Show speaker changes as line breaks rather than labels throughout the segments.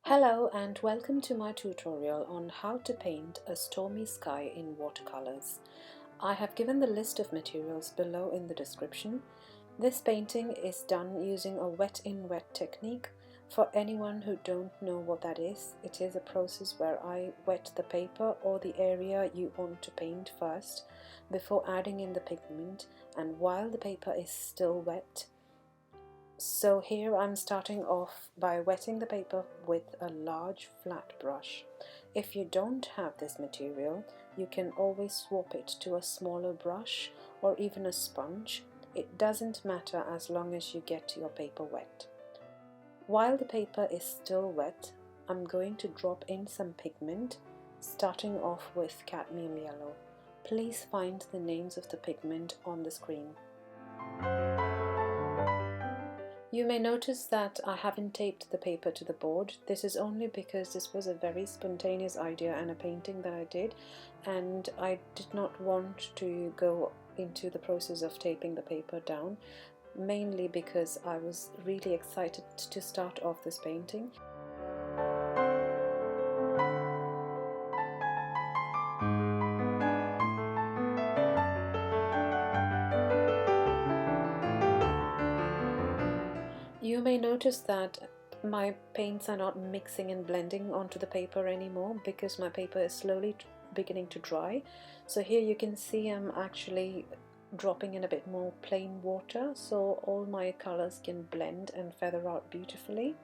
Hello and welcome to my tutorial on how to paint a stormy sky in watercolors. I have given the list of materials below in the description. This painting is done using a wet in wet technique. For anyone who don't know what that is, it is a process where I wet the paper or the area you want to paint first before adding in the pigment, and while the paper is still wet. So here I'm starting off by wetting the paper with a large flat brush. If you don't have this material, you can always swap it to a smaller brush or even a sponge. It doesn't matter as long as you get your paper wet. While the paper is still wet, I'm going to drop in some pigment, starting off with cadmium yellow. Please find the names of the pigment on the screen. You may notice that I haven't taped the paper to the board. This is only because this was a very spontaneous idea and a painting that I did, and I did not want to go into the process of taping the paper down, mainly because I was really excited to start off this painting. You may notice that my paints are not mixing and blending onto the paper anymore because my paper is slowly beginning to dry. So here you can see I'm actually dropping in a bit more plain water so all my colors can blend and feather out beautifully.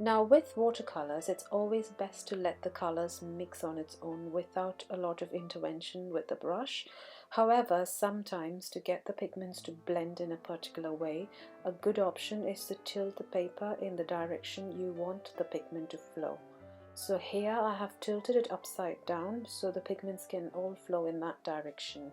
Now with watercolors, it's always best to let the colors mix on its own without a lot of intervention with the brush. However, sometimes to get the pigments to blend in a particular way, a good option is to tilt the paper in the direction you want the pigment to flow. So here I have tilted it upside down so the pigments can all flow in that direction.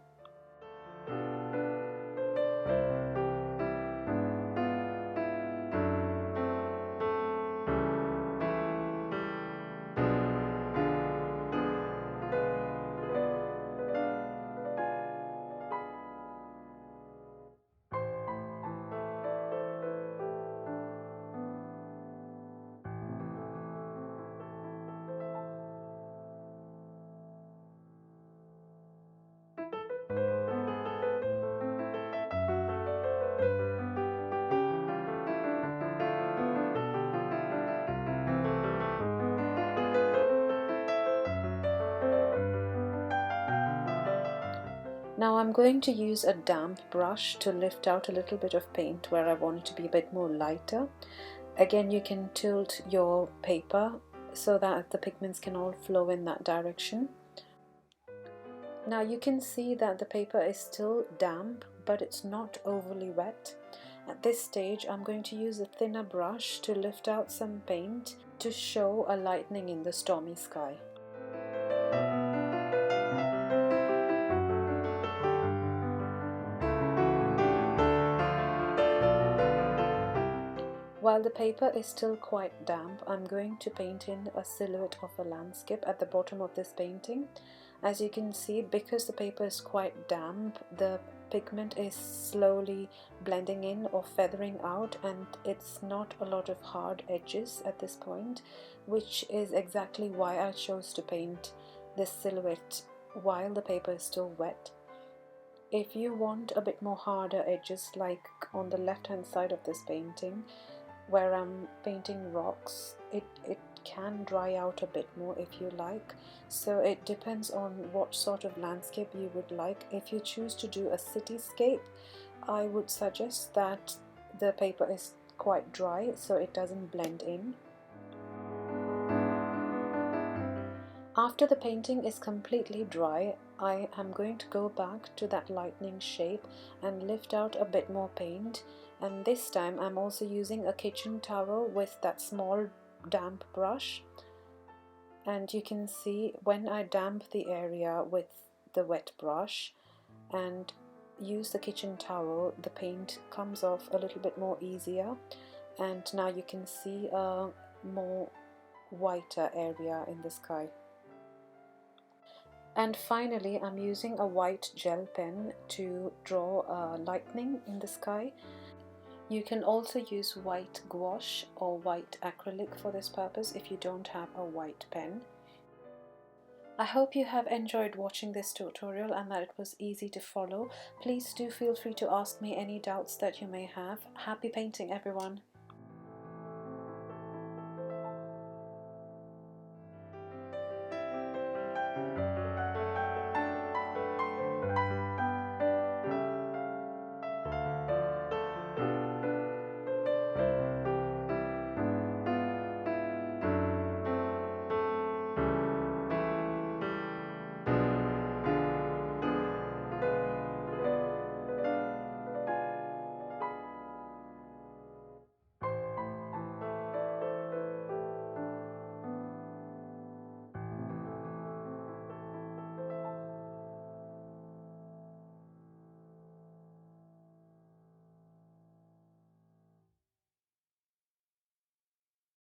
Now I'm going to use a damp brush to lift out a little bit of paint where I want it to be a bit more lighter. Again, you can tilt your paper so that the pigments can all flow in that direction. Now you can see that the paper is still damp, but it's not overly wet. At this stage, I'm going to use a thinner brush to lift out some paint to show a lightening in the stormy sky. While the paper is still quite damp, I'm going to paint in a silhouette of a landscape at the bottom of this painting. As you can see, because the paper is quite damp, the pigment is slowly blending in or feathering out, and it's not a lot of hard edges at this point, which is exactly why I chose to paint this silhouette while the paper is still wet. If you want a bit more harder edges, like on the left hand side of this painting, where I'm painting rocks, it can dry out a bit more if you like. So it depends on what sort of landscape you would like. If you choose to do a cityscape, I would suggest that the paper is quite dry so it doesn't blend in. After the painting is completely dry, I am going to go back to that lightning shape and lift out a bit more paint, and this time I'm also using a kitchen towel with that small damp brush. And you can see when I damp the area with the wet brush and use the kitchen towel, the paint comes off a little bit more easier, and now you can see a more whiter area in the sky. And finally, I'm using a white gel pen to draw lightning in the sky. You can also use white gouache or white acrylic for this purpose if you don't have a white pen. I hope you have enjoyed watching this tutorial and that it was easy to follow. Please do feel free to ask me any doubts that you may have. Happy painting, everyone!